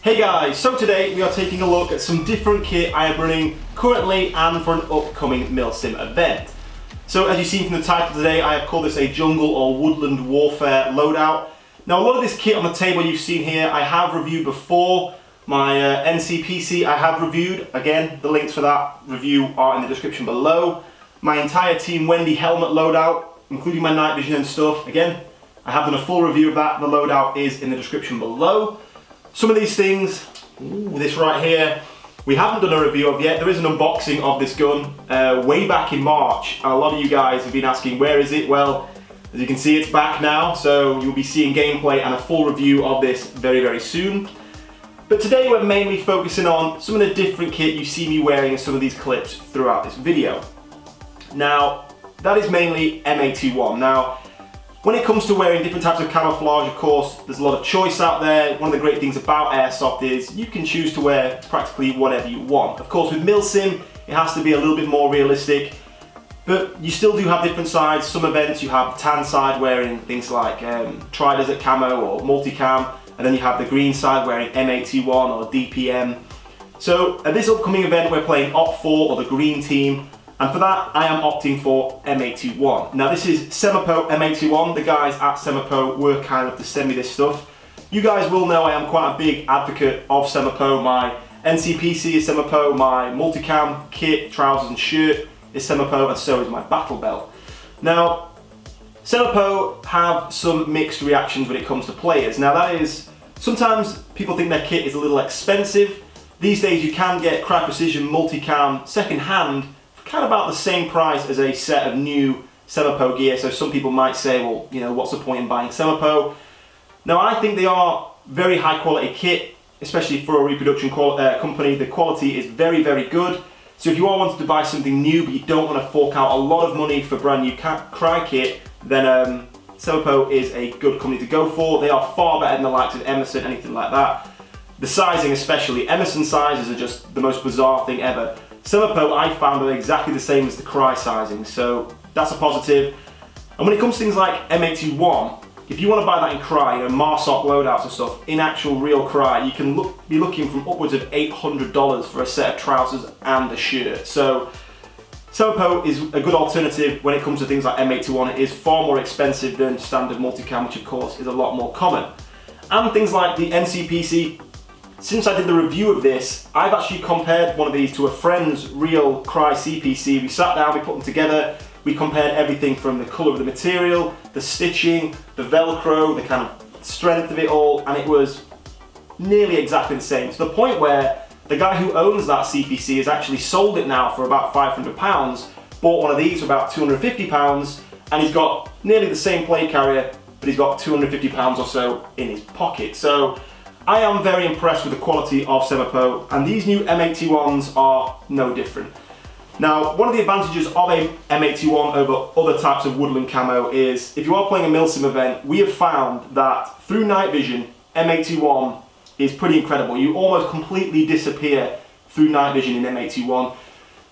Hey guys, so today we are taking a look at some different kit I am running currently and for an upcoming Milsim event. So as you've seen from the title today, I have called this a jungle or woodland warfare loadout. Now a lot of this kit on the table you've seen here I have reviewed before. My NCPC I have reviewed. Again, the links for that review are in the description below. My entire Tinywind helmet loadout, including my night vision and stuff, again, I have done a full review of that. The loadout is in the description below. Some of these things, this right here, we haven't done a review of yet. There is an unboxing of this gun way back in March, and a lot of you guys have been asking where is it? Well, as you can see, it's back now, so you'll be seeing gameplay and a full review of this very, very soon. But today we're mainly focusing on some of the different kit you see me wearing in some of these clips throughout this video. Now, that is mainly M81. Now, when it comes to wearing different types of camouflage, of course, there's a lot of choice out there. One of the great things about Airsoft is you can choose to wear practically whatever you want. Of course, with Milsim, it has to be a little bit more realistic, but you still do have different sides. Some events you have the tan side wearing things like Tri-Desert camo or multicam, and then you have the green side wearing M81 or DPM. So at this upcoming event, we're playing Op 4 or the green team. And for that, I am opting for M81. Now this is Semapo M81. The guys at Semapo were kind enough to send me this stuff. You guys will know I am quite a big advocate of Semapo. My NCPC is Semapo, my multicam kit, trousers and shirt is Semapo, and so is my battle belt. Now, Semapo have some mixed reactions when it comes to players. Now that is, sometimes people think their kit is a little expensive. These days you can get Cry Precision multicam second hand kind of about the same price as a set of new Semapo gear, so some people might say, well, you know, what's the point in buying Semapo? Now I think they are very high quality kit, especially for a reproduction company. The quality is very, very good. So if you are wanting to buy something new but you don't want to fork out a lot of money for brand new Cry kit, then Semapo is a good company to go for. They are far better than the likes of Emerson, anything like that. The sizing especially, Emerson sizes are just the most bizarre thing ever. Semapo I found are exactly the same as the Cry sizing, so that's a positive. And when it comes to things like M81, if you want to buy that in Cry, you know, Marsoc loadouts and stuff, in actual real Cry, you can be looking from upwards of $800 for a set of trousers and a shirt. So Semapo is a good alternative when it comes to things like M81. It is far more expensive than standard multicam, which of course is a lot more common. And things like the NCPC, since I did the review of this, I've actually compared one of these to a friend's real Cry CPC. We sat down, we put them together, we compared everything from the colour of the material, the stitching, the Velcro, the kind of strength of it all, and it was nearly exactly the same. To the point where the guy who owns that CPC has actually sold it now for about £500, bought one of these for about £250, and he's got nearly the same plate carrier, but he's got £250 or so in his pocket. So I am very impressed with the quality of Semapo, and these new M81s are no different. Now, one of the advantages of a M81 over other types of woodland camo is, if you are playing a Milsim event, we have found that through night vision, M81 is pretty incredible. You almost completely disappear through night vision in M81.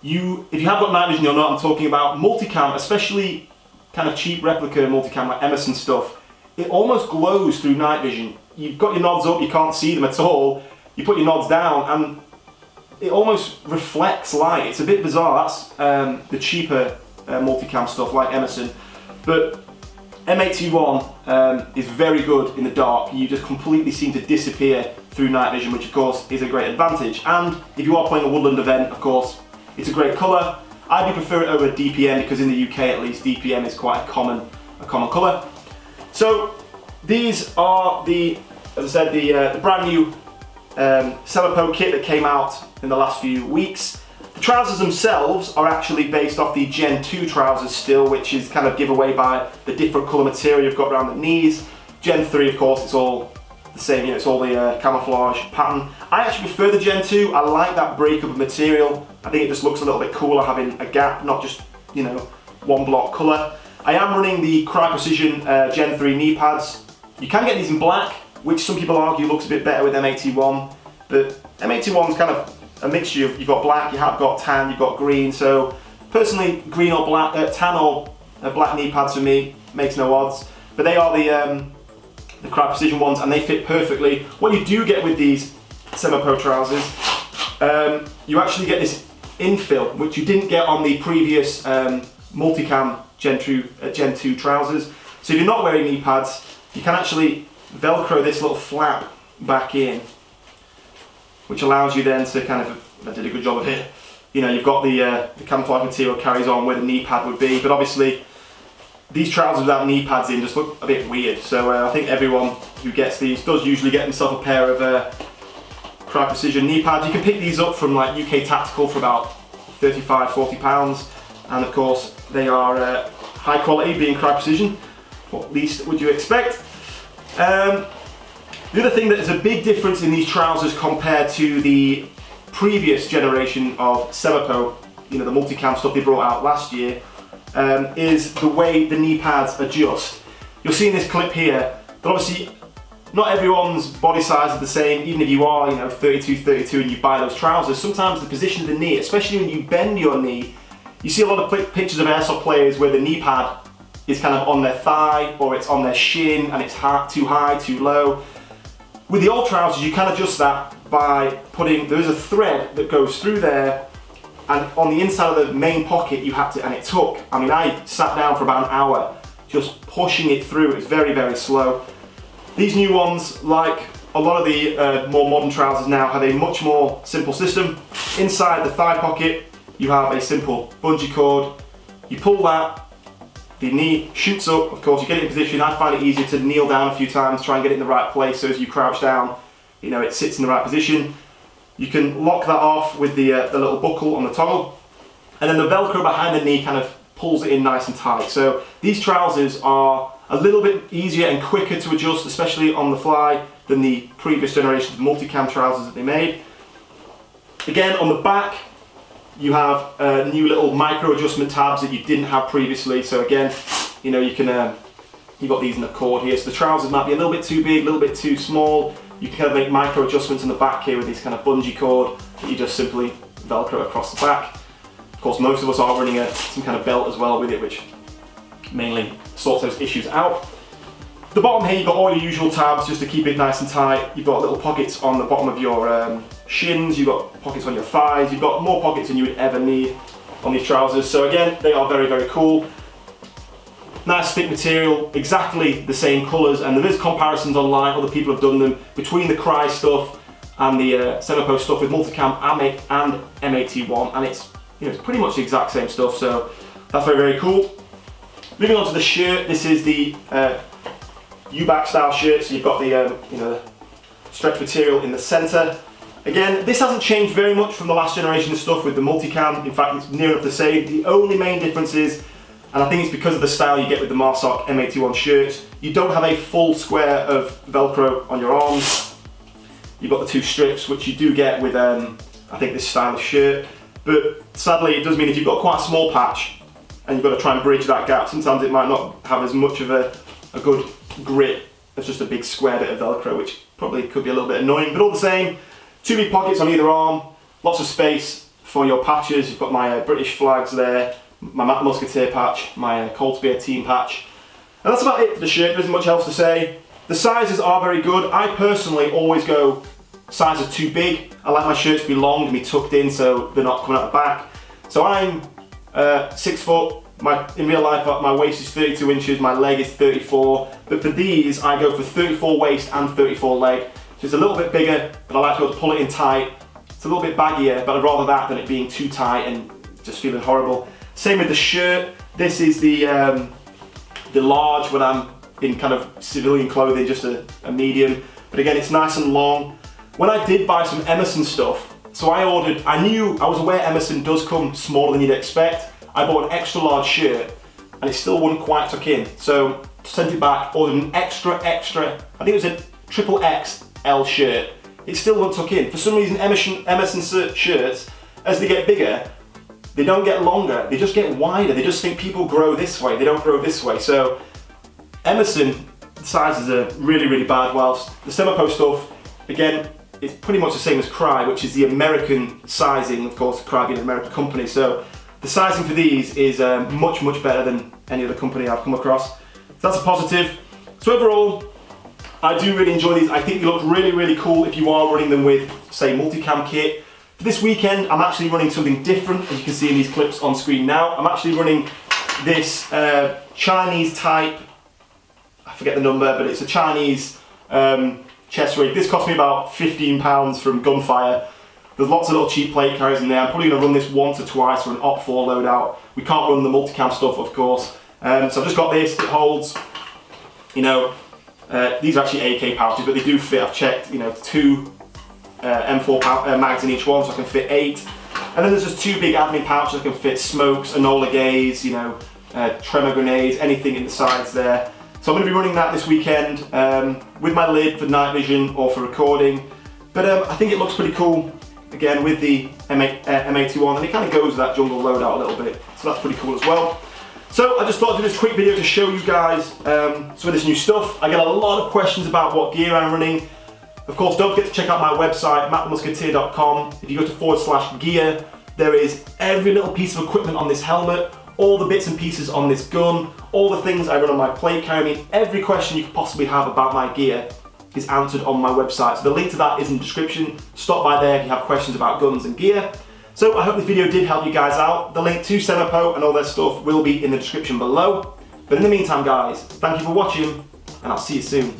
If you have got night vision, you'll know what I'm talking about. Multicam, especially kind of cheap replica multicam like Emerson stuff, it almost glows through night vision. You've got your nods up, you can't see them at all. You put your nods down and it almost reflects light. It's a bit bizarre. That's the cheaper multicam stuff like Emerson. But M81 is very good in the dark. You just completely seem to disappear through night vision, which of course is a great advantage. And if you are playing a woodland event, of course, it's a great colour. I do prefer it over DPM because in the UK at least, DPM is quite a common colour. So these are the, as I said, the brand new Semapo kit that came out in the last few weeks. The trousers themselves are actually based off the Gen 2 trousers still, which is kind of giveaway by the different colour material you've got around the knees. Gen 3, of course, it's all the same, you know, it's all the camouflage pattern. I actually prefer the Gen 2. I like that breakup of material. I think it just looks a little bit cooler having a gap, not just, you know, one block colour. I am running the Cry Precision Gen 3 knee pads. You can get these in black, which some people argue looks a bit better with M81, but M81 is kind of a mixture. You've got black, you have got tan, you've got green. So personally, green or black, tan or black knee pads for me makes no odds. But they are the Cry Precision ones, and they fit perfectly. What you do get with these semi-pro trousers, you actually get this infill, which you didn't get on the previous multicam Gen 2 trousers. So if you're not wearing knee pads, you can actually Velcro this little flap back in, which allows you then to kind of, I did a good job of it, you know, you've got the camouflage material carries on where the knee pad would be, but obviously these trousers without knee pads in just look a bit weird. So I think everyone who gets these does usually get themselves a pair of Cry Precision knee pads. You can pick these up from like UK Tactical for about £35–40, and of course they are high quality, being Cry Precision. What least would you expect? The other thing that is a big difference in these trousers compared to the previous generation of semi-pro, you know, the multicam stuff they brought out last year, is the way the knee pads adjust. You'll see in this clip here that obviously not everyone's body size is the same. Even if you are, you know, 32 and you buy those trousers, sometimes the position of the knee, especially when you bend your knee, you see a lot of pictures of airsoft players where the knee pad is kind of on their thigh or it's on their shin and it's too high, too low. With the old trousers, you can adjust that by putting, there is a thread that goes through there, and on the inside of the main pocket you had to, and it took, I mean, I sat down for about an hour just pushing it through. It was very, very slow. These new ones, like a lot of the more modern trousers now, have a much more simple system. Inside the thigh pocket, you have a simple bungee cord. You pull that, the knee shoots up, of course you get it in position. I find it easier to kneel down a few times, try and get it in the right place, so as you crouch down, you know, it sits in the right position. You can lock that off with the little buckle on the toggle, and then the Velcro behind the knee kind of pulls it in nice and tight. So these trousers are a little bit easier and quicker to adjust, especially on the fly, than the previous generation of multicam trousers that they made. Again, on the back, you have new little micro adjustment tabs that you didn't have previously. So again, you know, you can, you've got these in the cord here. So the trousers might be a little bit too big, a little bit too small. You can kind of make micro adjustments in the back here with this kind of bungee cord that you just simply Velcro across the back. Of course, most of us are running some kind of belt as well with it, which mainly sorts those issues out. The bottom here, you've got all your usual tabs just to keep it nice and tight. You've got little pockets on the bottom of your shins, you've got pockets on your thighs, you've got more pockets than you would ever need on these trousers. So again, they are very, very cool. Nice thick material, exactly the same colours, and there is comparisons online, other people have done them, between the Cry stuff and the semi-pro stuff with multicam and M81, and it's, you know, it's pretty much the exact same stuff, so that's very, very cool. Moving on to the shirt, this is the U-back style shirt, so you've got the you know, stretch material in the centre. Again, this hasn't changed very much from the last generation of stuff with the multicam. In fact, it's near enough the same. The only main difference is, and I think it's because of the style you get with the Marsoc M81 shirts, you don't have a full square of Velcro on your arms. You've got the two strips, which you do get with, I think, this style of shirt. But sadly, it does mean if you've got quite a small patch and you've got to try and bridge that gap, sometimes it might not have as much of a good grip as just a big square bit of Velcro, which probably could be a little bit annoying. But all the same, two big pockets on either arm, lots of space for your patches. You've got my British flags there, my MattTheMusketeer patch, my Cold Spear team patch. And that's about it for the shirt. There isn't much else to say. The sizes are very good. I personally always go sizes too big. I like my shirts to be long and be tucked in so they're not coming out the back. So I'm 6 foot. In real life, my waist is 32 inches, my leg is 34. But for these, I go for 34 waist and 34 leg. So it's a little bit bigger, but I like to be able to pull it in tight. It's a little bit baggier, but I'd rather that than it being too tight and just feeling horrible. Same with the shirt. This is the large when I'm in kind of civilian clothing, just a medium. But again, it's nice and long. When I did buy some Emerson stuff, so I was aware Emerson does come smaller than you'd expect. I bought an extra large shirt and it still wouldn't quite tuck in. So sent it back, ordered an extra, I think it was a XXL shirt. It still won't tuck in. For some reason, Emerson shirts, as they get bigger, they don't get longer, they just get wider. They just think people grow this way, they don't grow this way. So Emerson sizes are really, really bad, whilst the semi-pro stuff, again, it's pretty much the same as Cry, which is the American sizing, of course, Cry being an American company. So the sizing for these is much, much better than any other company I've come across. So that's a positive. So overall, I do really enjoy these. I think they look really, really cool if you are running them with, say, multicam kit. For this weekend, I'm actually running something different, as you can see in these clips on screen now. I'm actually running this Chinese type, I forget the number, but it's a Chinese chest rig. This cost me about £15 from Gunfire. There's lots of little cheap plate carriers in there. I'm probably going to run this once or twice for an Op 4 loadout. We can't run the multicam stuff, of course. So I've just got this. It holds, you know, these are actually AK pouches, but they do fit. I've checked, you know, 2 M4 mags in each one, so I can fit 8. And then there's just 2 big admin pouches that can fit smokes, Enola Gaze, you know, tremor grenades, anything in the sides there. So I'm going to be running that this weekend with my lid for night vision or for recording. But I think it looks pretty cool, again, with the M81, and it kind of goes with that jungle loadout a little bit. So that's pretty cool as well. So I just thought I'd do this quick video to show you guys some of this new stuff. I get a lot of questions about what gear I'm running. Of course, don't forget to check out my website, MattTheMusketeer.com. If you go to /gear, there is every little piece of equipment on this helmet, all the bits and pieces on this gun, all the things I run on my plate carrier. Every question you could possibly have about my gear is answered on my website. So the link to that is in the description. Stop by there if you have questions about guns and gear. So I hope this video did help you guys out. The link to Semapo and all their stuff will be in the description below. But in the meantime, guys, thank you for watching, and I'll see you soon.